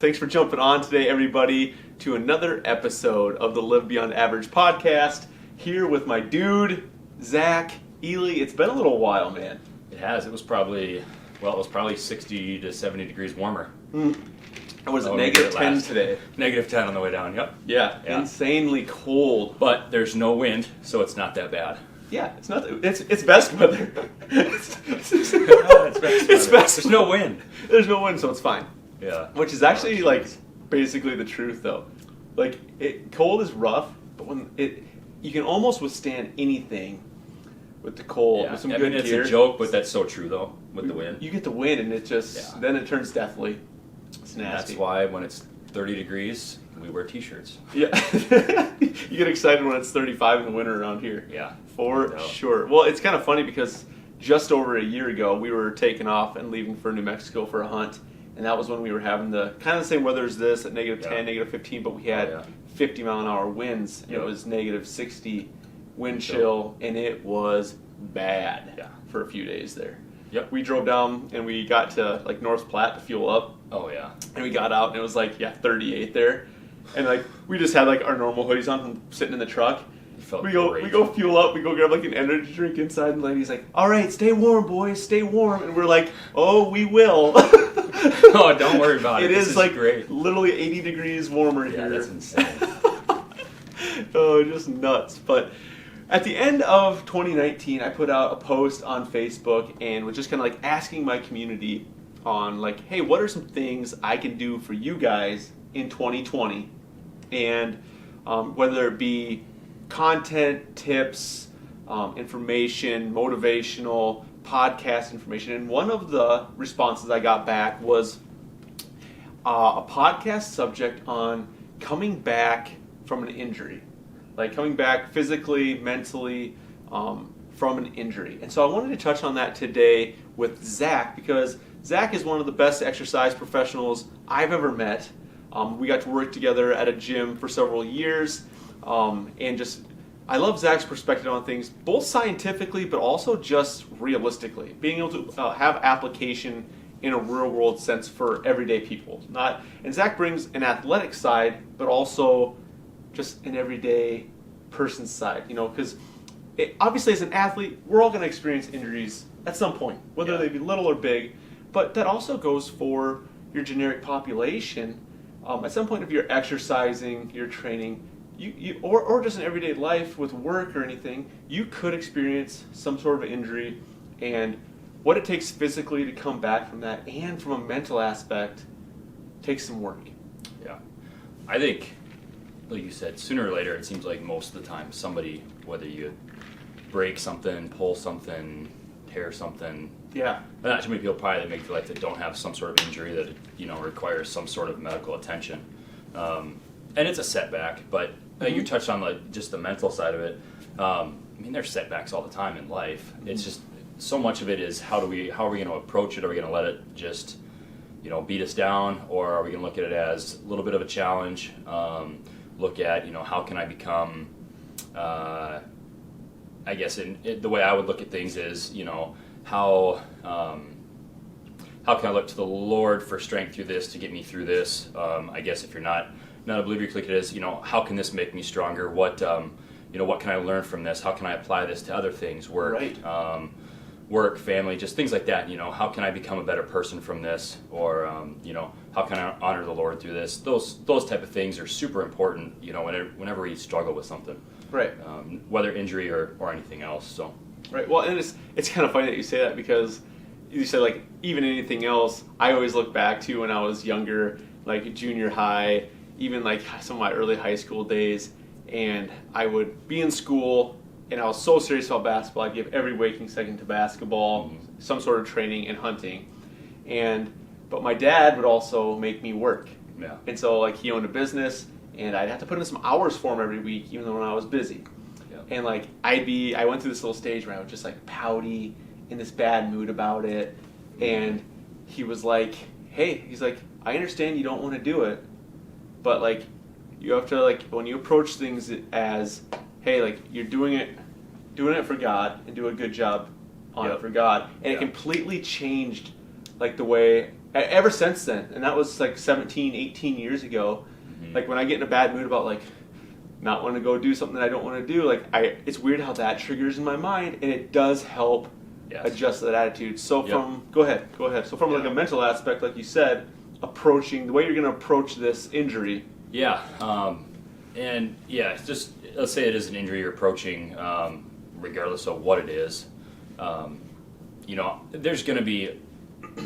Thanks for jumping on today, everybody, to another episode of the Live Beyond Average podcast. Here with my dude, Zach Ely. It's been a little while, man. It has. It was probably 60 to 70 degrees warmer. It was negative 10 today. Negative 10 on the way down, yep. Yeah, insanely cold. But there's no wind, so it's not that bad. Yeah, it's not. It's best weather. It's best weather. It's best. There's no wind. There's no wind, so it's fine. Yeah. Which is actually basically the truth, though. Cold is rough, but you can almost withstand anything with the cold. Yeah. With some I good mean, it's gear. a joke, but that's so true though. With the wind, you get the wind, and then it turns deathly. It's nasty. That's why when it's 30 degrees, we wear t-shirts. Yeah. You get excited when it's 35 in the winter around here. Yeah. For sure. Well, it's kind of funny because just over a year ago, we were taking off and leaving for New Mexico for a hunt. And that was when we were having the kind of the same weather as this at negative 10, negative 15, but we had 50 mile an hour winds. And it was negative 60 wind chill, and it was bad for a few days there. Yep. We drove down and we got to North Platte to fuel up. Oh yeah. And we got out and it was 38 there. And we just had our normal hoodies on from sitting in the truck. We go fuel up, we go grab an energy drink inside, and the lady's like, "All right, stay warm, boys, stay warm." And we're like, "Oh, we will." Oh, don't worry about it. It is great. Literally 80 degrees warmer here. Yeah, that's insane. Oh, just nuts. But at the end of 2019, I put out a post on Facebook and was just kind of asking my community on hey, what are some things I can do for you guys in 2020? And whether it be content, tips, information, motivational, podcast information. And one of the responses I got back was a podcast subject on coming back from an injury. Coming back physically, mentally, from an injury. And so I wanted to touch on that today with Zach, because Zach is one of the best exercise professionals I've ever met. We got to work together at a gym for several years. I love Zach's perspective on things, both scientifically, but also just realistically. Being able to have application in a real-world sense for everyday people. And Zach brings an athletic side, but also just an everyday person side. Because obviously as an athlete, we're all going to experience injuries at some point, whether they be little or big. But that also goes for your generic population. At some point, if you're exercising, you're training, or just in everyday life with work or anything, you could experience some sort of injury, and what it takes physically to come back from that, and from a mental aspect, takes some work. Yeah, I think, like you said, sooner or later, it seems like most of the time, somebody, whether you break something, pull something, tear something. Yeah. Not too many people probably that make their life that don't have some sort of injury that requires some sort of medical attention, and it's a setback. But you touched on just the mental side of it. There's setbacks all the time in life. It's just so much of it is how are we going to approach it? Are we going to let it just beat us down, or are we going to look at it as a little bit of a challenge? Look at how can I become? I guess the way I would look at things is how can I look to the Lord for strength through this to get me through this? I guess if you're not a believer, click it as how can this make me stronger? What what can I learn from this? How can I apply this to other things? Work, work, family, just things like that. How can I become a better person from this? Or how can I honor the Lord through this? Those type of things are super important. Whenever we struggle with something, right? Whether injury or anything else. So. Right. Well, and it's kind of funny that you say that, because you said even anything else. I always look back to when I was younger, junior high, even some of my early high school days, and I would be in school and I was so serious about basketball. I'd give every waking second to basketball, some sort of training and hunting, but my dad would also make me work. Yeah. And so he owned a business, and I'd have to put in some hours for him every week, even though when I was busy. And I went through this little stage where I was just pouty, in this bad mood about it. And he was like, "Hey," he's like, "I understand you don't want to do it, but you have to when you approach things as, hey, you're doing it for God, and do a good job on it for God." And it completely changed the way ever since then, and that was like 17, 18 years ago, like when I get in a bad mood about like not wanting to go do something that I don't want to do, like it's weird how that triggers in my mind, and it does help adjust that attitude. So from go ahead. So from like a mental aspect, like you said, approaching the way you're going to approach this injury. Yeah, and yeah, just let's say it is an injury you're approaching, regardless of what it is. You know, there's going to be,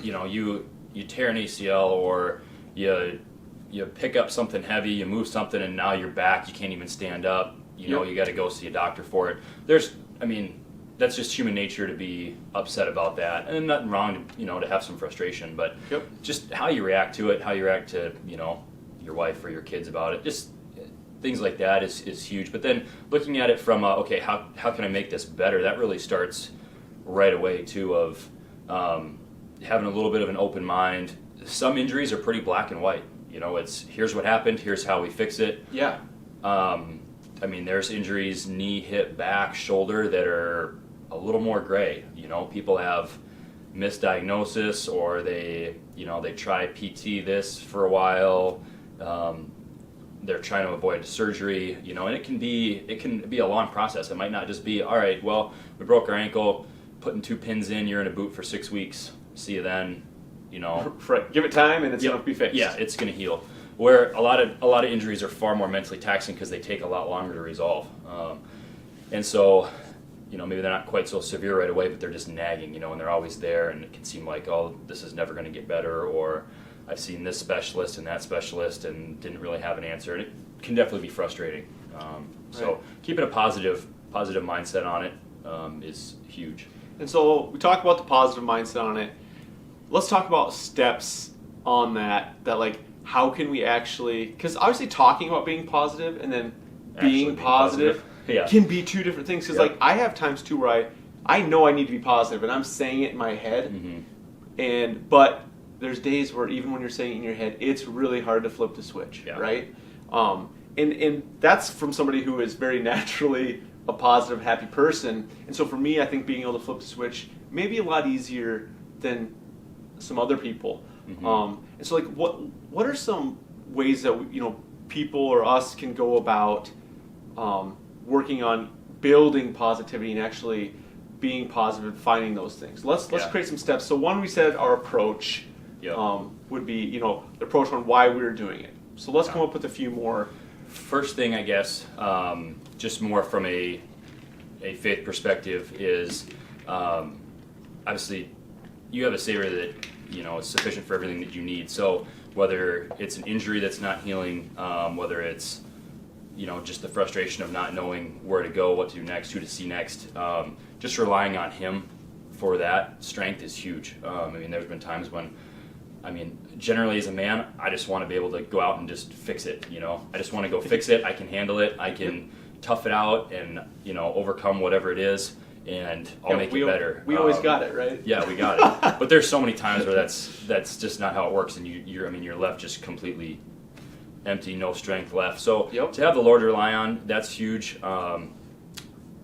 you know, you tear an ACL or you pick up something heavy, you move something, and now you're back. You can't even stand up. You know, you got to go see a doctor for it. That's just human nature to be upset about that, and nothing wrong to, you know, to have some frustration. But just how you react to it, how you react to, you know, your wife or your kids about it, just things like that is huge. But then looking at it from okay, how can I make this better? That really starts right away too, of having a little bit of an open mind. Some injuries are pretty black and white. You know, it's here's what happened, here's how we fix it. Yeah. I mean, there's injuries, knee, hip, back, shoulder, that are a little more gray. You know, people have misdiagnosis, or they try PT this for a while. They're trying to avoid surgery, you know, and it can be a long process. It might not just be, all right, well, we broke our ankle, putting 2 pins in, you're in a boot for 6 weeks, see you then, you know. Right. Give it time, and it's going to be fixed. Yeah, it's going to heal. Where a lot of injuries are far more mentally taxing because they take a lot longer to resolve. And so, you know, maybe they're not quite so severe right away, but they're just nagging, you know, and they're always there, and it can seem like, oh, this is never going to get better, or I've seen this specialist and that specialist and didn't really have an answer, and it can definitely be frustrating. So keeping a positive mindset on it is huge. And so we talk about the positive mindset on it. Let's talk about steps on that like, how can we actually, because obviously talking about being positive and then being positive can be two different things. Because like I have times too where I know I need to be positive and I'm saying it in my head, but there's days where even when you're saying it in your head, it's really hard to flip the switch, right? And that's from somebody who is very naturally a positive, happy person. And so for me, I think being able to flip the switch may be a lot easier than some other people. And so like what are some ways that people or us can go about working on building positivity and actually being positive and finding those things? Let's create some steps. So one, we said our approach would be the approach on why we're doing it. So let's come up with a few more. First thing, I guess, just more from a faith perspective, is obviously you have a Savior that is sufficient for everything that you need. So whether it's an injury that's not healing, whether it's just the frustration of not knowing where to go, what to do next, who to see next, just relying on Him for that strength is huge. There's been times when, generally as a man, I just want to be able to go out and just fix it. I just want to go fix it. I can handle it. I can tough it out and overcome whatever it is, and I'll make it better. We always got it, right? Yeah, we got it. But there's so many times where that's just not how it works, and you're left just completely empty, no strength left. So to have the Lord to rely on, that's huge.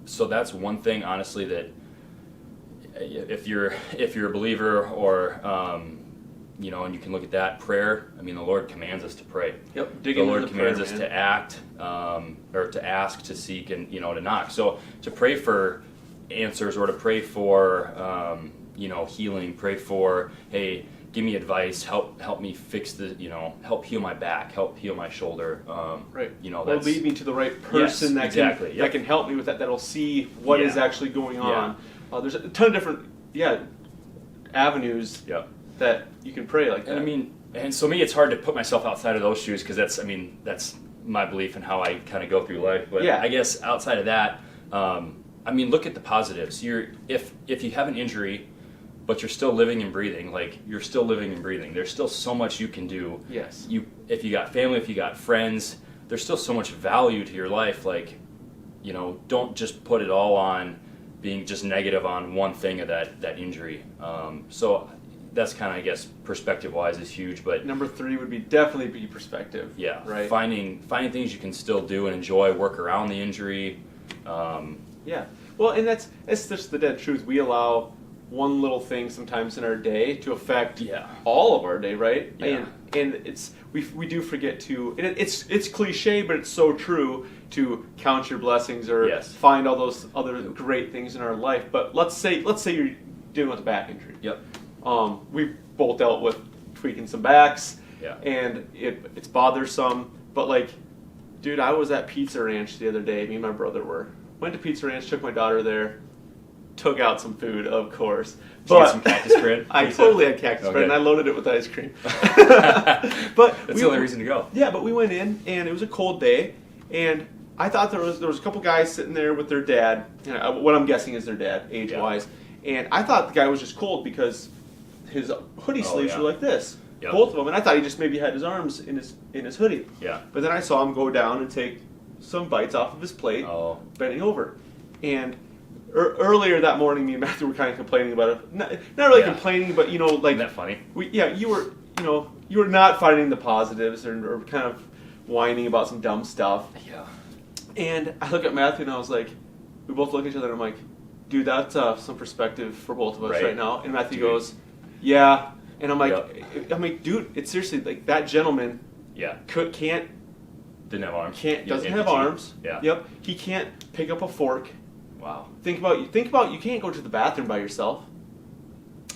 So that's one thing, honestly, that if you're a believer, or and you can look at that prayer. The Lord commands us to pray. The Lord commands us to act, or to ask, to seek, and to knock. So to pray for answers, or to pray for healing, pray for, hey, give me advice, help me fix help heal my back, help heal my shoulder. Or lead me to the right person that can help me with that. That'll see what is actually going on. There's a ton of different avenues that you can pray like that. And so me, it's hard to put myself outside of those shoes, because that's my belief and how I kind of go through life. But I guess outside of that, look at the positives. If you have an injury, but you're still living and breathing, you're still living and breathing. There's still so much you can do. Yes. If you got family, if you got friends, there's still so much value to your life. Don't just put it all on being just negative on one thing of that injury. So that's kind of, I guess, perspective-wise is huge. But number 3 would be definitely be perspective. Yeah. Right. Finding things you can still do and enjoy, work around the injury. Well, and it's just the dead truth. We allow one little thing sometimes in our day to affect Yeah. all of our day, right? Yeah. And it's we do forget to, and it's cliche, but it's so true, to count your blessings or Yes. find all those other great things in our life. But let's say you're dealing with a back injury. Yep. We both dealt with tweaking some backs, Yeah. and it's bothersome. But like, dude, I was at Pizza Ranch the other day. Me and my brother went to Pizza Ranch, took my daughter there, took out some food, of course. Did you get some cactus bread? I totally had cactus bread, Okay. and I loaded it with ice cream. But That's the only reason to go. Yeah, but we went in, and it was a cold day, and I thought there was a couple guys sitting there with their dad. You know, what I'm guessing is their dad, age-wise. And I thought the guy was just cold because his hoodie sleeves yeah. were like this, Yep. both of them. And I thought he just maybe had his arms in his hoodie. Yeah. But then I saw him go down and take some bites off of his plate, Oh. bending over. And earlier that morning, me and Matthew were kind of complaining about it. Not really Yeah. complaining, but like Isn't that funny? you were not finding the positives or kind of whining about some dumb stuff. Yeah. And I look at Matthew and I was like, we both look at each other and I'm like, dude, that's some perspective for both of us right now. And Matthew Dude. goes, yeah. And I'm like, dude, it's seriously like that gentleman Yeah. can't Didn't have arms. doesn't have Amputee. arms. Yeah. Yep. He can't pick up a fork. Wow. Think about you can't go to the bathroom by yourself.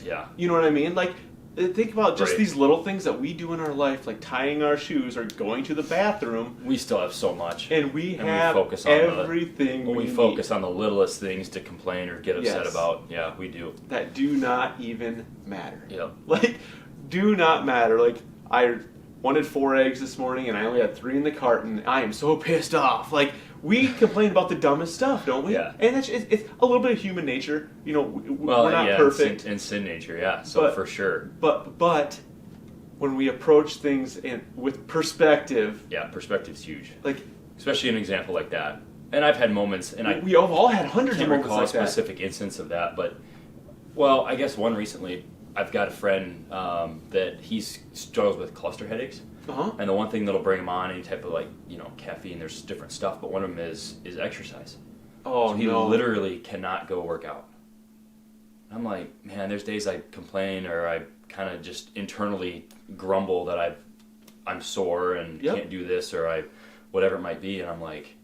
Yeah. You know what I mean? Like, think about just Right. these little things that we do in our life, like tying our shoes or going to the bathroom, We still have so much. and we And we have focus on everything When we need focus on the littlest things to complain or get upset Yes. about, yeah, we do. that do not even matter. Yep. Like, do not matter. Like, I wanted 4 eggs this morning, and I only had 3 in the carton. I am so pissed off. Like, we complain about the dumbest stuff, don't we? Yeah. And it's a little bit of human nature. You know, Well, we're not yeah, perfect. in sin nature, yeah. So But- for sure. But when we approach things with perspective, Yeah, perspective's huge. like, Especially an example like that. And I've had moments, and I we have all had hundreds of can't moments recall like a that. specific instance of that, but, well, I guess one recently, I've got a friend that he struggles with cluster headaches. Uh-huh. And the one thing that'll bring him on, any type of caffeine, there's different stuff, but one of them is exercise. Oh, So he no. literally cannot go work out. I'm like, man, there's days I complain or I kind of just internally grumble that I'm sore and Yep. can't do this or whatever it might be, and I'm like,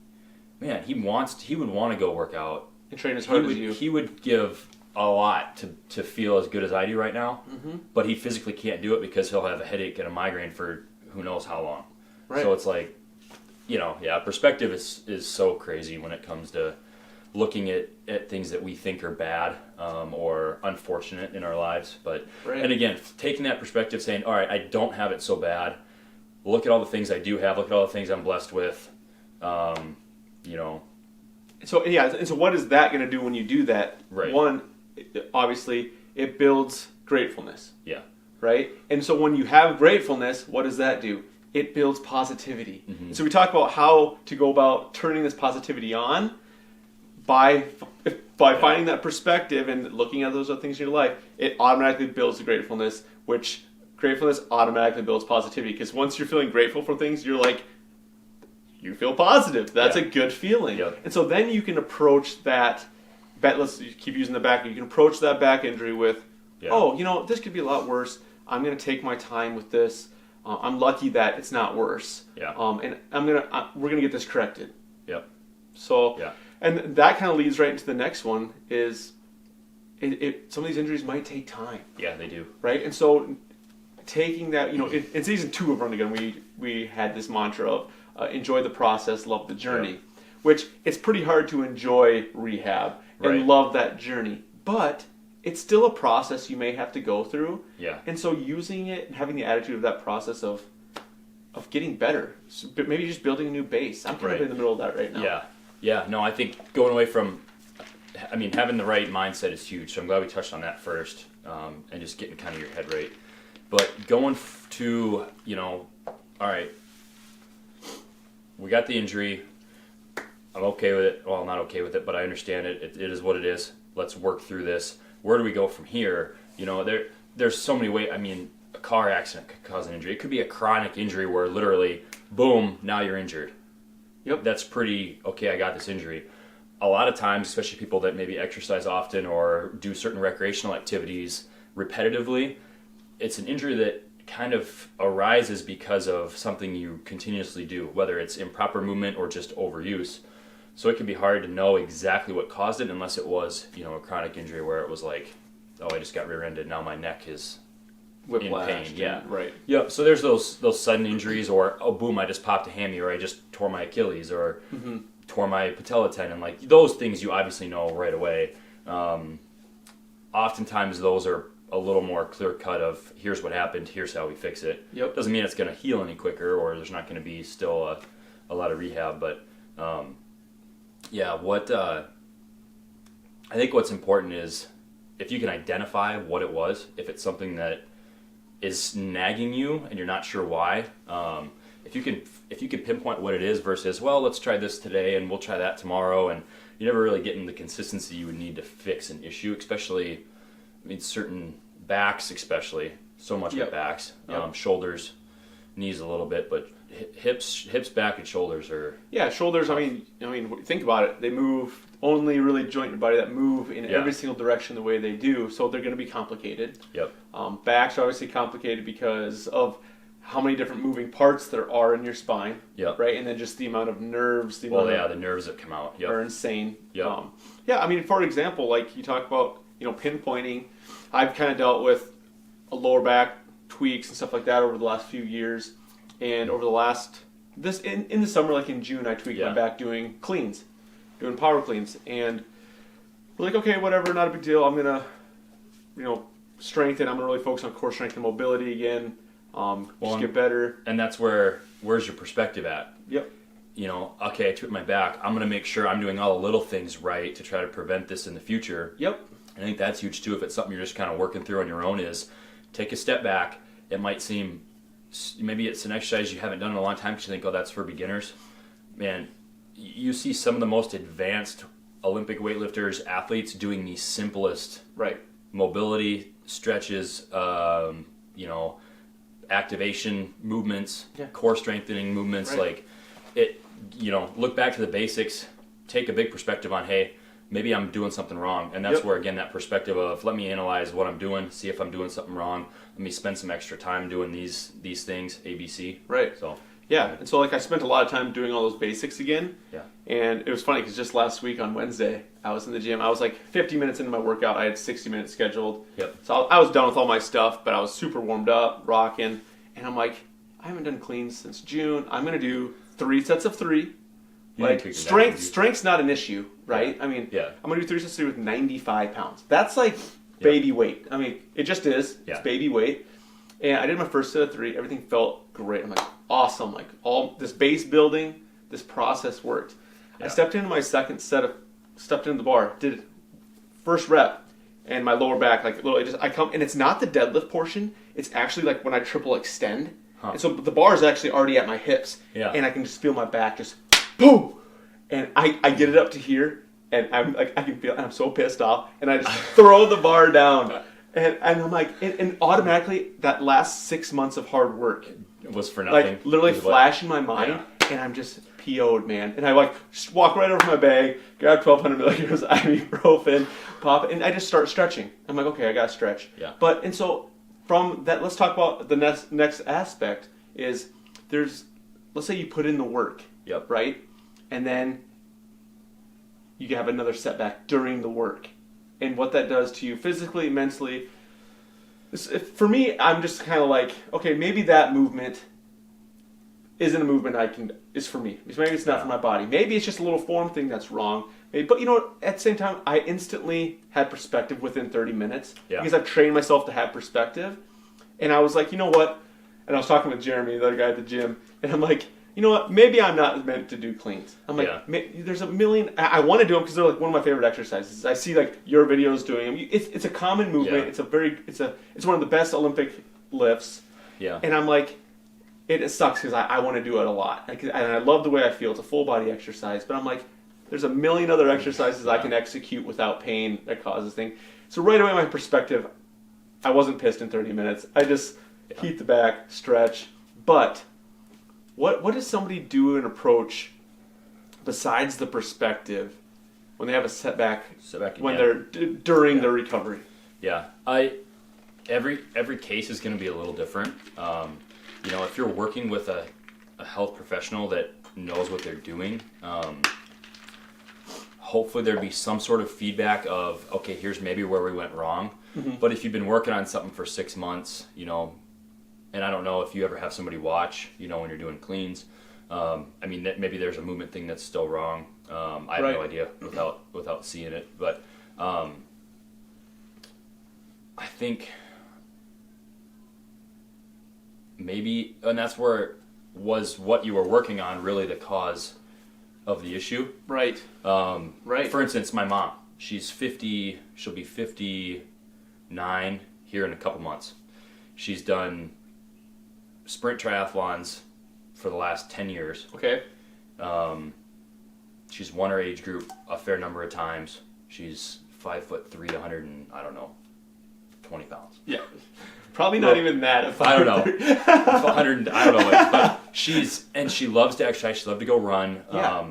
man, he would want to go work out. And train as hard He as you. would give a lot to feel as good as I do right now, Mm-hmm. but he physically can't do it because he'll have a headache and a migraine for who knows how long. Right. So it's like, perspective is so crazy when it comes to looking at things that we think are bad or unfortunate in our lives. But Right. and again, taking that perspective, saying, all right, I don't have it so bad. Look at all the things I do have. Look at all the things I'm blessed with. So yeah, and so what is that going to do when you do that? Right. One, obviously, it builds gratefulness, Yeah. right? And so when you have gratefulness, what does that do? It builds positivity. Mhm. So we talk about how to go about turning this positivity on by finding that perspective and looking at those other things in your life. It automatically builds the gratefulness, which gratefulness automatically builds positivity. Because once you're feeling grateful for things, you're like, you feel positive. That's Yeah. a good feeling. Yep. And so then you can approach that. Let's keep using the back. You can approach that back injury with, Yeah. oh, this could be a lot worse. I'm going to take my time with this. I'm lucky that it's not worse. Yeah. And we're gonna get this corrected. Yep. So, Yeah. and that kind of leads right into the next one. Is some of these injuries might take time, Yeah, they do. right? And so, taking that, in season 2 of Run Again, we had this mantra of enjoy the process, love the journey. Yep. Which it's pretty hard to enjoy rehab and Right. love that journey, but it's still a process you may have to go through. Yeah. And so using it and having the attitude of that process of getting better, but maybe just building a new base. I'm kind Right. of in the middle of that right now. Yeah. Yeah. No, I think going away from, having the right mindset is huge. So I'm glad we touched on that first, and just getting kind of your head right. But going to, all right, we got the injury. I'm okay with it. Well, not okay with it, but I understand it. It is what it is. Let's work through this. Where do we go from here? There's so many ways. I mean, a car accident could cause an injury. It could be a chronic injury where literally, boom, now you're injured. Yep. That's pretty, okay, I got this injury. a lot of times, especially people that maybe exercise often or do certain recreational activities repetitively, it's an injury that kind of arises because of something you continuously do, whether it's improper movement or just overuse. So it can be hard to know exactly what caused it unless it was, a chronic injury where it was like, oh, I just got rear-ended, now my neck is Whiplash. in pain. Yeah, right. Yep. So there's those sudden injuries, or oh, boom, I just popped a hammy, or I just tore my Achilles, or tore my patella tendon. Like those things, you obviously know right away. Oftentimes, those are a little more clear cut. Of here's what happened, here's how we fix it. Yep. Doesn't mean it's going to heal any quicker, or there's not going to be still a lot of rehab. But what I think what's important is if you can identify what it was, if it's something that is nagging you and you're not sure why, if you can pinpoint what it is versus, well, let's try this today and we'll try that tomorrow, and you never really get in the consistency you would need to fix an issue, especially, certain backs, especially so much with backs, shoulders, knees a little bit, but hips, back, and shoulders are shoulders. I mean, think about it. They move only really joint in your body that move in every single direction the way they do, so they're going to be complicated. Yep. Backs are obviously complicated because of how many different moving parts there are in your spine. Yep. Right, and then just the amount of nerves. The nerves that come out. Yep. Are insane. Yep. For example, like you talk about, pinpointing. I've kind of dealt with a lower back tweaks and stuff like that over the last few years, and over the last in the summer, like in June, I tweaked my back doing cleans. Doing power cleans, and we're like, okay, whatever, not a big deal. I'm gonna, strengthen. I'm gonna really focus on core strength and mobility again. Just get better. And that's where's your perspective at? Yep. Okay, I took my back. I'm gonna make sure I'm doing all the little things right to try to prevent this in the future. Yep. I think that's huge too. If it's something you're just kind of working through on your own, is take a step back. It might seem maybe it's an exercise you haven't done in a long time because you think, oh, that's for beginners. Man, you see some of the most advanced Olympic weightlifters, athletes doing the simplest mobility stretches, activation movements, core strengthening movements. Like it, look back to the basics, take a big perspective on, hey, maybe I'm doing something wrong. And that's where, again, that perspective of let me analyze what I'm doing, see if I'm doing something wrong. Let me spend some extra time doing these things, ABC. Right. So. Yeah, and so I spent a lot of time doing all those basics again. Yeah. And it was funny because just last week on Wednesday, I was in the gym. I was like 50 minutes into my workout. I had 60 minutes scheduled. Yep. So I was done with all my stuff, but I was super warmed up, rocking. And I'm like, I haven't done cleans since June. I'm going to do 3 sets of 3. Like strength's not an issue, right? Yeah. I'm going to do 3 sets of 3 with 95 pounds. That's like baby weight. It just is. Yeah. It's baby weight. And I did my first set of 3. Everything felt great. I'm like, awesome. Like all this base building, this process worked. Yeah. I stepped into my second set stepped into the bar, did first rep, and my lower back, like literally I come, and it's not the deadlift portion. It's actually like when I triple extend. And so the bar is actually already at my hips. Yeah. And I can just feel my back just boom. And I get it up to here, and I'm like, I can feel, and I'm so pissed off, and I just throw the bar down. And I'm like, and automatically that last 6 months of hard work was for nothing. Like literally flash in my mind, and I'm just PO'd, man. And I just walk right over to my bag, grab 1,200 milligrams of ibuprofen, pop it, and I just start stretching. I'm like, okay, I gotta stretch. Yeah. And so from that, let's talk about the next aspect is let's say you put in the work. Yep. Right? And then you have another setback during the work. And what that does to you physically, mentally. For me, I'm just kind of like, okay, maybe that movement isn't a movement is for me. Maybe it's not for my body. Maybe it's just a little form thing that's wrong. But at the same time, I instantly had perspective within 30 minutes. Yeah. Because I've trained myself to have perspective. And I was like, you know what? And I was talking with Jeremy, the other guy at the gym, and I'm like, you know what? Maybe I'm not meant to do cleans. I'm like, there's a million. I want to do them because they're like one of my favorite exercises. I see like your videos doing them. It's a common movement. Yeah. It's one of the best Olympic lifts. Yeah. And I'm like, it sucks because I want to do it a lot, and I love the way I feel. It's a full body exercise, but I'm like, there's a million other exercises I can execute without pain that causes things. So right away, my perspective, I wasn't pissed in 30 minutes. I just heat the back, stretch, but. What does somebody do and approach besides the perspective when they have a setback when again. they're during their recovery. Yeah, every case is going to be a little different. If you're working with a health professional that knows what they're doing, hopefully there'd be some sort of feedback of, okay, here's maybe where we went wrong. Mm-hmm. But if you've been working on something for 6 months, and I don't know if you ever have somebody watch, when you're doing cleans. Maybe there's a movement thing that's still wrong. I have no idea without seeing it, but I think maybe, and that's where was what you were working on really the cause of the issue. Right. Right. For instance, my mom, she's 50, she'll be 59 here in a couple months. She's done sprint triathlons for the last 10 years. Okay. She's won her age group a fair number of times. She's 5'3", 120 pounds. Yeah. Probably not even that. I don't know. 100, I don't know. But she loves to exercise. She loves to go run. Yeah.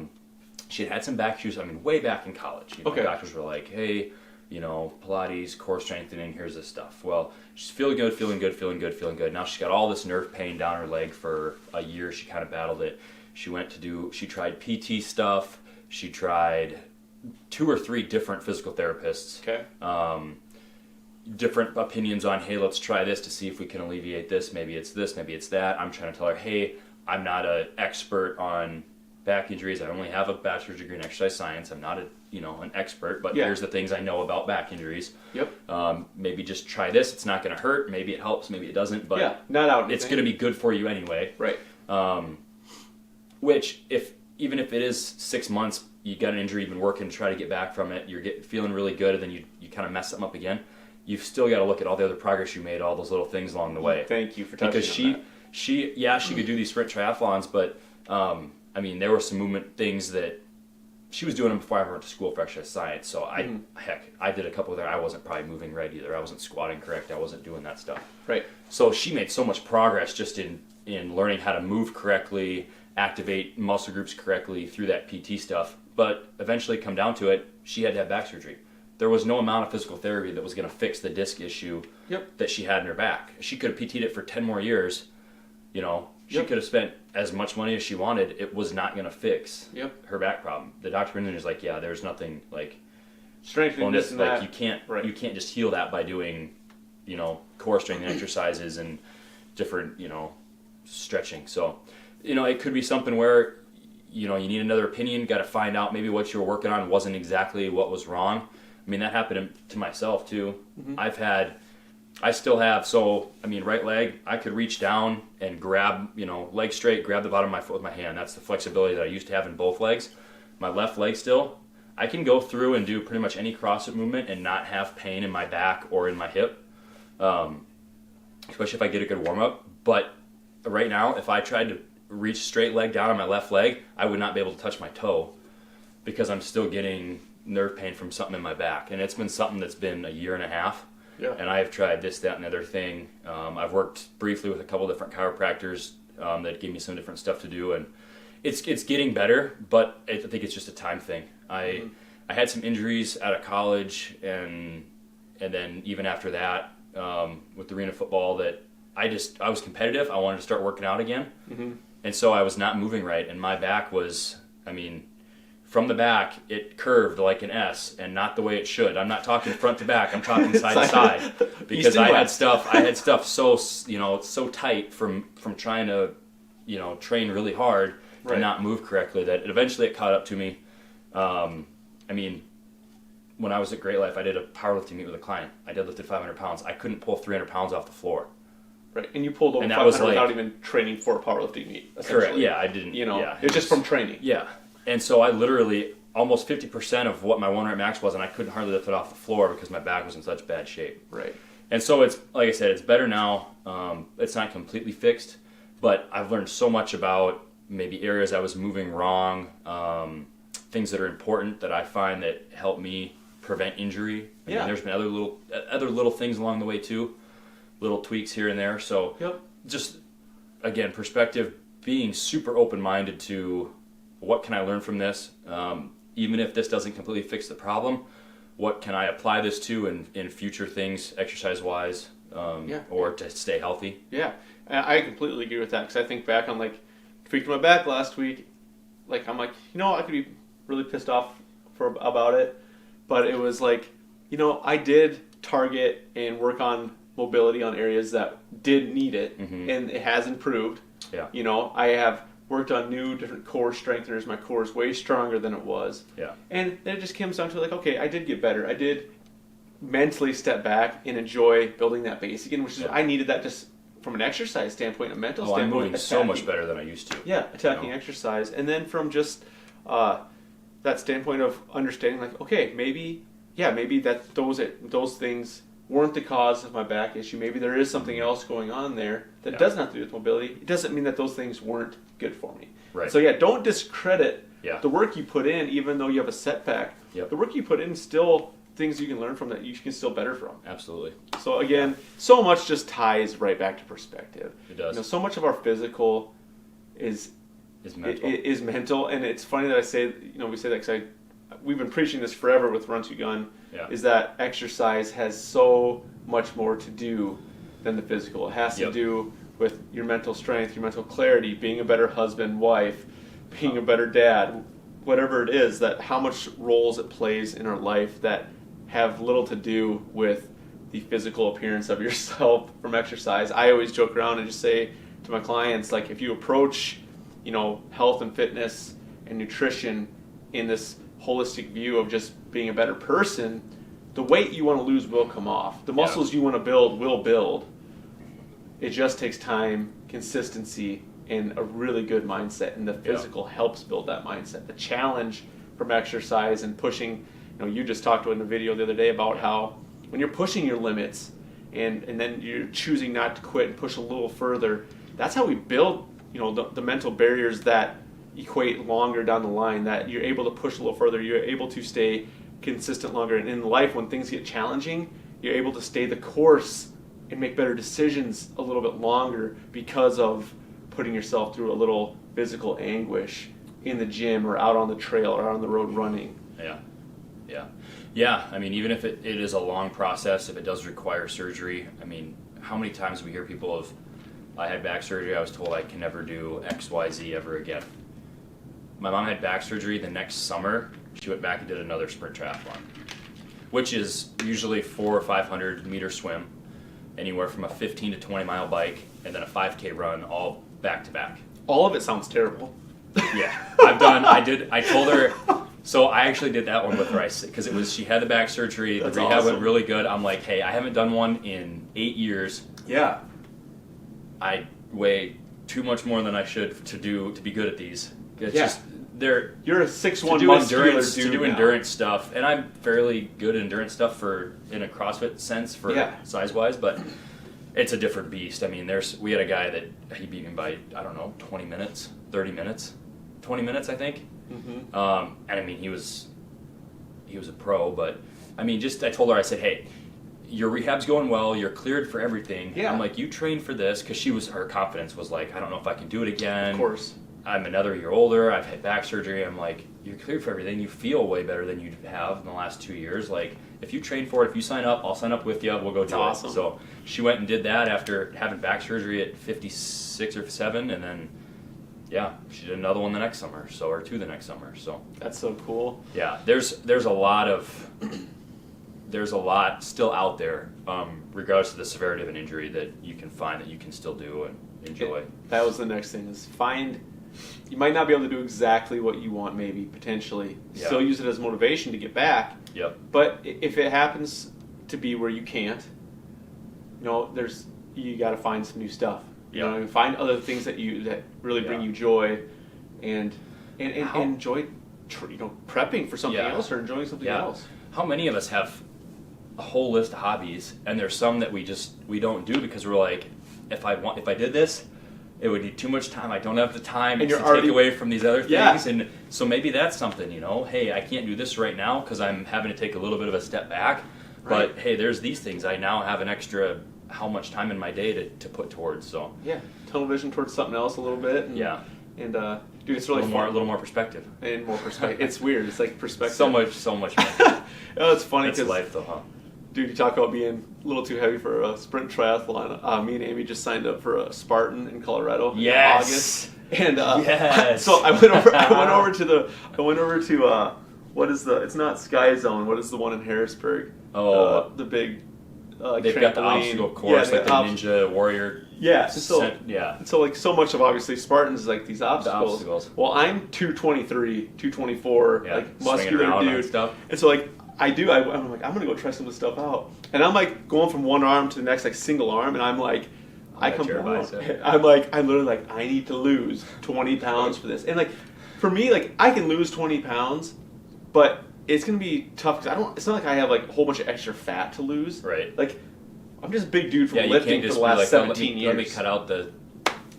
She had some back issues, way back in college. Okay. Doctors were like, hey, Pilates, core strengthening, here's this stuff. Well, she's feeling good. Now she's got all this nerve pain down her leg for a year. She kind of battled it. She tried PT stuff. She tried 2 or 3 different physical therapists. Okay. Different opinions on, hey, let's try this to see if we can alleviate this. Maybe it's this, maybe it's that. I'm trying to tell her, hey, I'm not an expert on back injuries. I only have a bachelor's degree in exercise science. I'm not an expert, but here's the things I know about back injuries. Yep. Maybe just try this. It's not going to hurt. Maybe it helps. Maybe it doesn't. But not out. It's going to be good for you anyway. Right. Which, even if it is 6 months, you got an injury, you've been working to try to get back from it, you're feeling really good, and then you kind of mess something up again. You've still got to look at all the other progress you made, all those little things along the way. Thank you for touching on that. She could do these sprint triathlons, but there were some movement things that she was doing them before I went to school for exercise science. So I did a couple there. I wasn't probably moving right either. I wasn't squatting correct. I wasn't doing that stuff. Right. So she made so much progress just in learning how to move correctly, activate muscle groups correctly through that PT stuff. But eventually, come down to it, she had to have back surgery. There was no amount of physical therapy that was going to fix the disc issue that she had in her back. She could have PT'd it for 10 more years. She could have spent as much money as she wanted. It was not going to fix her back problem. The doctor in there is like, there's nothing like strengthening this and that. You can't just heal that by doing, core strengthening exercises and different, stretching. So, it could be something where, you need another opinion, got to find out maybe what you were working on wasn't exactly what was wrong. That happened to myself too. Mm-hmm. Right leg, I could reach down and grab, leg straight, grab the bottom of my foot with my hand. That's the flexibility that I used to have in both legs. My left leg still, I can go through and do pretty much any CrossFit movement and not have pain in my back or in my hip, especially if I get a good warm-up. But right now, if I tried to reach straight leg down on my left leg, I would not be able to touch my toe because I'm still getting nerve pain from something in my back. And it's been something that's been a year and a half. Yeah. And I've tried this, that, and the other thing. I've worked briefly with a couple different chiropractors that gave me some different stuff to do. And it's getting better, but I think it's just a time thing. I had some injuries out of college, and then even after that, with arena football, that I was competitive. I wanted to start working out again. Mm-hmm. And so I was not moving right, and my back was, from the back, it curved like an S, and not the way it should. I'm not talking front to back. I'm talking side to side, because I had stuff so so tight from trying to train really hard and not move correctly that eventually it caught up to me. When I was at Great Life, I did a powerlifting meet with a client. I deadlifted 500 pounds. I couldn't pull 300 pounds off the floor. Right, and you pulled over 500 without even training for a powerlifting meet. Correct. Yeah, I didn't. It was just from training. Yeah. And so I literally, almost 50% of what my one rep max was, and I couldn't hardly lift it off the floor because my back was in such bad shape. Right. And so it's, like I said, it's better now. It's not completely fixed, but I've learned so much about maybe areas I was moving wrong, things that are important that I find that help me prevent injury. There's been other little things along the way too, little tweaks here and there. So just, again, perspective, being super open-minded to what can I learn from this? even if this doesn't completely fix the problem, what can I apply this to in future things, exercise-wise, or to stay healthy? Yeah, I completely agree with that, because I think back on, like, tweaked my back last week. Like, I'm like, I could be really pissed off about it, but it was like, I did target and work on mobility on areas that did need it, and it has improved. Yeah. I have worked on new different core strengtheners. My core is way stronger than it was. Yeah. And then it just comes down to, like, okay, I did get better. I did mentally step back and enjoy building that base again, which is I needed that just from an exercise standpoint, a mental standpoint. I'm moving so much better than I used to. Yeah, attacking exercise. And then from just that standpoint of understanding, like, okay, maybe that those things weren't the cause of my back issue. Maybe there is something else going on there that doesn't have to do with mobility. It doesn't mean that those things weren't good for me. Right. So don't discredit the work you put in, even though you have a setback. Yep. The work you put in still things you can learn from that you can still better from. Absolutely. So again, so much just ties right back to perspective. It does. So much of our physical is mental, and it's funny that I say, we say that because we've been preaching this forever with Run to Gun. Yeah. Is that exercise has so much more to do than the physical. It has to do with your mental strength, your mental clarity, being a better husband, wife, being a better dad, whatever it is, that how much roles it plays in our life that have little to do with the physical appearance of yourself from exercise. I always joke around and just say to my clients, like, if you approach, health and fitness and nutrition in this holistic view of just being a better person, the weight you want to lose will come off. The muscles you want to build will build. It just takes time, consistency, and a really good mindset, and the physical helps build that mindset. The challenge from exercise and pushing, you just talked in a video the other day about how when you're pushing your limits and then you're choosing not to quit and push a little further, that's how we build, the mental barriers that equate longer down the line, that you're able to push a little further, you're able to stay consistent longer. And in life, when things get challenging, you're able to stay the course and make better decisions a little bit longer because of putting yourself through a little physical anguish in the gym or out on the trail or out on the road running. Yeah. I mean, even if it is a long process, if it does require surgery, I mean, how many times do we hear people of, I had back surgery, I was told I can never do X, Y, Z ever again. My mom had back surgery the next summer. She went back and did another sprint triathlon, which is usually 400 or 500 meter swim, anywhere from a 15 to 20 mile bike, and then a 5K run, all back to back. All of it sounds terrible. Yeah, I told her, so I actually did that one with her, because she had the back surgery, the rehab went really good. I'm like, hey, I haven't done one in 8 years. Yeah. I weigh too much more than I should to be good at these. It's just, you're a 6'1" muscular dude to do endurance stuff, and I'm fairly good at endurance stuff in a CrossFit sense size wise, but it's a different beast. I mean, we had a guy that he beat me by 20 minutes, 20 minutes I think, and I mean he was a pro, but I mean I told her, I said, hey, your rehab's going well, you're cleared for everything. I'm like, you trained for this, because her confidence was like, I don't know if I can do it again. Of course. I'm another year older, I've had back surgery. I'm like, you're cleared for everything, you feel way better than you have in the last 2 years. Like, if you train for it, if you sign up, I'll sign up with you, we'll go do it. So she went and did that after having back surgery at 56 or 7, and then she did another one the next summer, or 2 the next summer. So that's so cool. Yeah, there's a lot still out there, regardless of the severity of an injury, that you can find that you can still do and enjoy. That was the next thing, is you might not be able to do exactly what you want, maybe, potentially. Still use it as motivation to get back. Yep. But if it happens to be where you can't, you got to find some new stuff. Find other things that really bring you joy, and enjoy, prepping for something else or enjoying something else. How many of us have a whole list of hobbies, and there's some that we don't do because we're like, if I did this, it would need too much time. I don't have the time to take away from these other things. And so maybe that's something, hey, I can't do this right now because I'm having to take a little bit of a step back. Right. But hey, there's these things. I now have an extra how much time in my day to put towards. So tunnel vision towards something else a little bit. And And dude, it's really a fun. little more perspective. And more perspective. It's weird. It's like perspective. So much. Oh, it's funny It's because life, though, huh? dude, you talk about being a little too heavy for a sprint triathlon. Me and Amy just signed up for a Spartan in Colorado in August. And yes. so I went over to what is the? It's not Sky Zone. What is the one in Harrisburg? Oh, the big. They've got the obstacle course, like the Ninja Warrior. Yeah. So like so much of obviously Spartans is like these obstacles. Well, I'm 223, 224, like muscular dude. And stuff. And so like I'm like I'm gonna go try some of this stuff out. And I'm like going from one arm to the next, like single arm, and I'm like. I'm literally like, I need to lose 20 pounds for this. And like, for me, like, I can lose 20 pounds, but it's going to be tough because it's not like I have like a whole bunch of extra fat to lose. Right. Like, I'm just a big dude from you lifting can't just for the last like, 17 years. Let me cut out the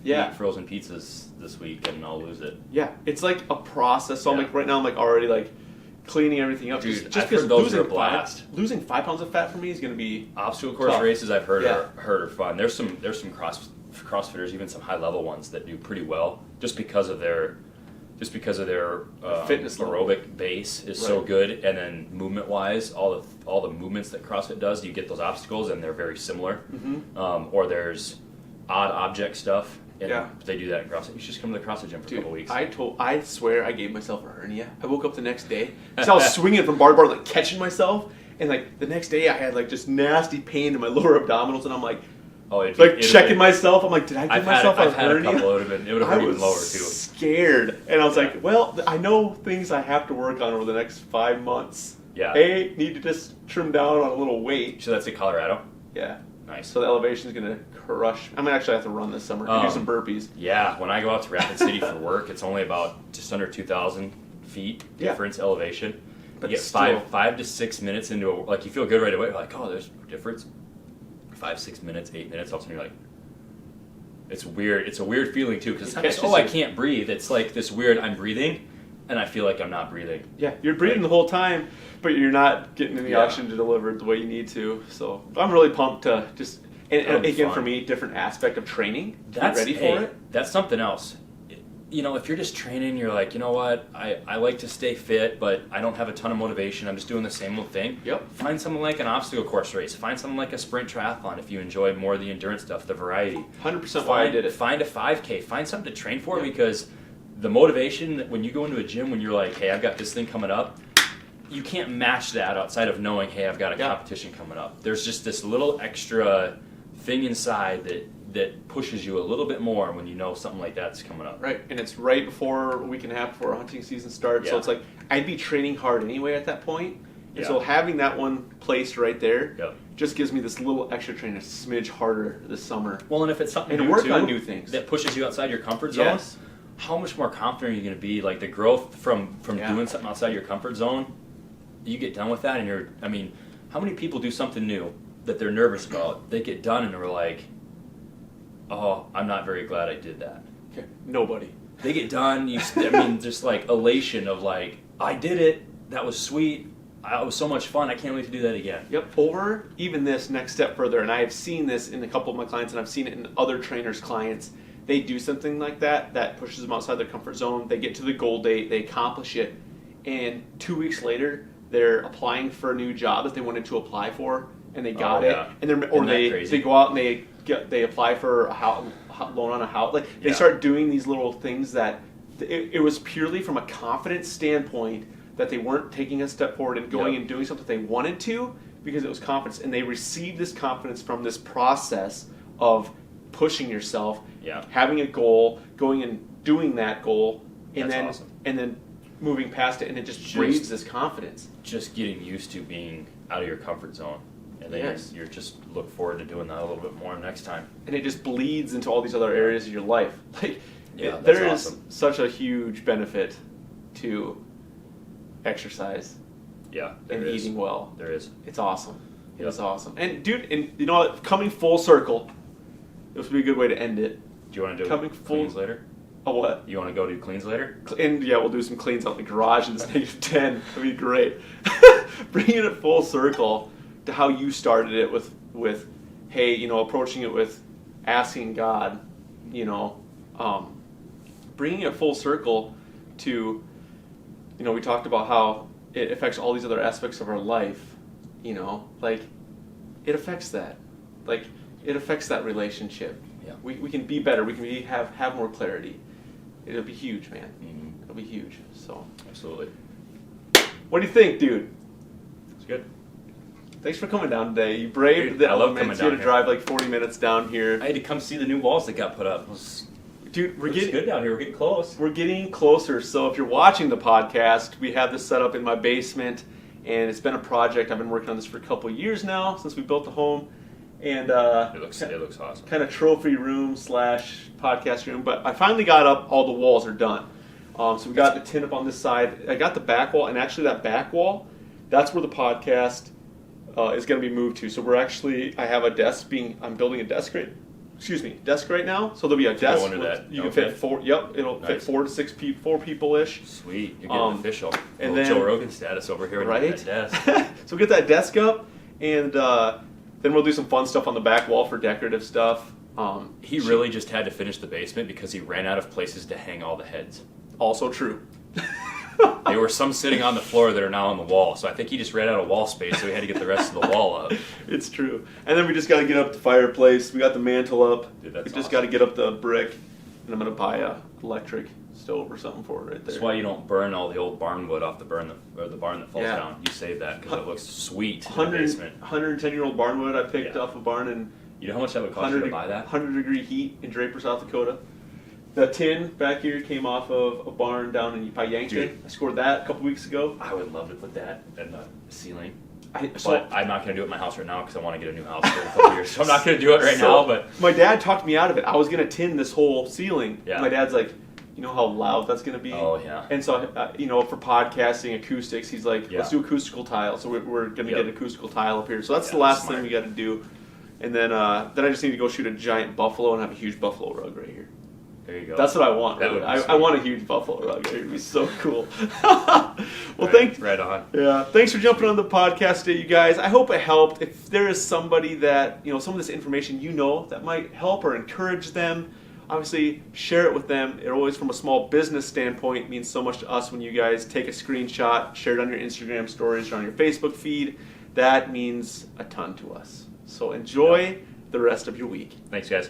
eat frozen pizzas this week and I'll lose it. Yeah. It's like a process. So I'm like, right now I'm like already like cleaning everything up. Dude, just because those are a blast. Losing 5 pounds of fat for me is going to be obstacle course tough. Races I've heard are fun. There's some CrossFitters, even some high level ones that do pretty well just because of their fitness aerobic base is so good, and then movement wise, all the movements that CrossFit does, you get those obstacles and they're very similar. Mm-hmm. Or there's odd object stuff. And Yeah. they do that in CrossFit. You should just come to the CrossFit gym for a couple weeks. I swear I gave myself a hernia. I woke up the next day because I was swinging from bar to bar, like catching myself, and like the next day I had like just nasty pain in my lower abdominals, and I'm like, checking myself. I'm like, did I give myself a hernia? I've had a couple. It would have hurt even lower too. Scared, and I was like, well, I know things I have to work on over the next 5 months. Yeah. Need to just trim down on a little weight. So that's in Colorado. Yeah. Nice. So the elevation is gonna crush. I'm gonna actually have to run this summer. Do some burpees. Yeah, when I go out to Rapid City for work, it's only about just under 2,000 feet difference elevation. But you get 5 to 6 minutes into you feel good right away. You're like, oh, there's a difference. 5, 6 minutes, 8 minutes, all of a sudden you're like, it's weird. It's a weird feeling too because it's not I can't breathe. It's like this weird. I'm breathing, and I feel like I'm not breathing. Yeah, you're breathing the whole time, but you're not getting any oxygen to deliver it the way you need to. So I'm really pumped to just. And again, for me, different aspect of training. Get ready for it. That's something else. If you're just training, you're like, you know what? I like to stay fit, but I don't have a ton of motivation. I'm just doing the same old thing. Yep. Find something like an obstacle course race. Find something like a sprint triathlon if you enjoy more of the endurance stuff, the variety. 100% why I did it. Find a 5K. Find something to train for because the motivation when you go into a gym when you're like, hey, I've got this thing coming up, you can't match that outside of knowing, hey, I've got a competition coming up. There's just this little extra thing inside that pushes you a little bit more when you know something like that's coming up. Right, and it's right before a week and a half before hunting season starts, so it's like I'd be training hard anyway at that point. And so having that one placed right there just gives me this little extra training, a smidge harder this summer. Well, and if it's something and new work too, on new things that pushes you outside your comfort zone, how much more confident are you going to be? Like the growth from doing something outside your comfort zone, you get done with that and how many people do something new that they're nervous about? They get done and they're like, oh, I'm not very glad I did that. Okay. Nobody. They get done, just like elation of like, I did it, that was sweet, it was so much fun, I can't wait to do that again. Yep, or even this next step further, and I have seen this in a couple of my clients, and I've seen it in other trainers' clients. They do something like that pushes them outside their comfort zone, they get to the goal date, they accomplish it, and 2 weeks later, they're applying for a new job that they wanted to apply for, and they got it, and they go out and they apply for a loan on a house. Like they start doing these little things that it was purely from a confidence standpoint that they weren't taking a step forward and going and doing something they wanted to because it was confidence, and they received this confidence from this process of pushing yourself, having a goal, going and doing that goal, and then moving past it, and it just breeds this confidence. Just getting used to being out of your comfort zone. And then you're just look forward to doing that a little bit more next time. And it just bleeds into all these other areas of your life. Like, there is such a huge benefit to exercise. Yeah, and eating well. There is. It's awesome. It is awesome. And dude, you know what? Coming full circle, this would be a good way to end it. Do you want to do cleans later? A what? You want to go do cleans later? And we'll do some cleans out in the garage in this -10. That'd be great. Bringing it full circle to how you started it with hey, approaching it with asking God, bringing it full circle to, we talked about how it affects all these other aspects of our life, like, it affects that. Like, it affects that relationship. Yeah. We can be better. We can have more clarity. It'll be huge, man. Mm-hmm. It'll be huge. So, Absolutely. what do you think, dude? It's good. Thanks for coming down today. You braved Dude, the I love elements. coming You had down to drive like 40 minutes down here. I had to come see the new walls that got put up. Dude, we're It's getting good down here. We're getting close. We're getting closer. So if you're watching the podcast, we have this set up in my basement, and it's been a project. I've been working on this for a couple of years now since we built the home, and It looks awesome. kind of trophy room / podcast room. But I finally got up. All the walls are done. So we got the tin up on this side. I got the back wall, and actually that back wall, that's where the podcast is going to be moved to. So I have a desk I'm building a desk right now. So there'll be a desk. Go under that. You can Okay. fit 4. Yep, it'll fit Nice. 4 to 6 people, 4 people ish. Sweet. You're getting official. and Little then- Joe Rogan status over here. Right? At that desk. So we'll get that desk up, and then we'll do some fun stuff on the back wall for decorative stuff. He really just had to finish the basement because he ran out of places to hang all the heads. Also true. There were some sitting on the floor that are now on the wall, so I think he just ran out of wall space, so he had to get the rest of the wall up. It's true. And then we just got to get up the fireplace. We got the mantle up. Dude, that's we just awesome. got to get up the brick, and I'm gonna buy a electric stove or something for it right there. That's why you don't burn all the old barn wood off the barn that falls Yeah. down. You save that because it looks sweet in the 100, basement. 110-year-old barnwood I picked Yeah. off a barn in You know how much that would cost you to buy that? 100-degree heat in Draper, South Dakota. The tin back here came off of a barn down in Yankton. Dude. I scored that a couple weeks ago. I would love to put that in the ceiling. So But I'm not going to do it at my house right now because I want to get a new house for a couple years. So I'm not going to do it right now. But my dad talked me out of it. I was gonna tin this whole ceiling. Yeah. My dad's like, you know how loud that's gonna be. Oh, yeah. And so for podcasting acoustics, he's like, Yeah. let's do acoustical tile. So we're gonna Yep. get acoustical tile up here. So that's Yeah, the last smart. thing we got to do. And then I just need to go shoot a giant buffalo and have a huge buffalo rug right here. there you go. That's what I want. That Really. would be I sweet. want a huge buffalo rug. It would be so cool. Well, thanks. Right on. Yeah, thanks for jumping on the podcast today, you guys. I hope it helped. If there is somebody that, some of this information that might help or encourage them, obviously share it with them. It always, from a small business standpoint, means so much to us when you guys take a screenshot, share it on your Instagram stories or on your Facebook feed. That means a ton to us. So enjoy the rest of your week. Thanks, guys.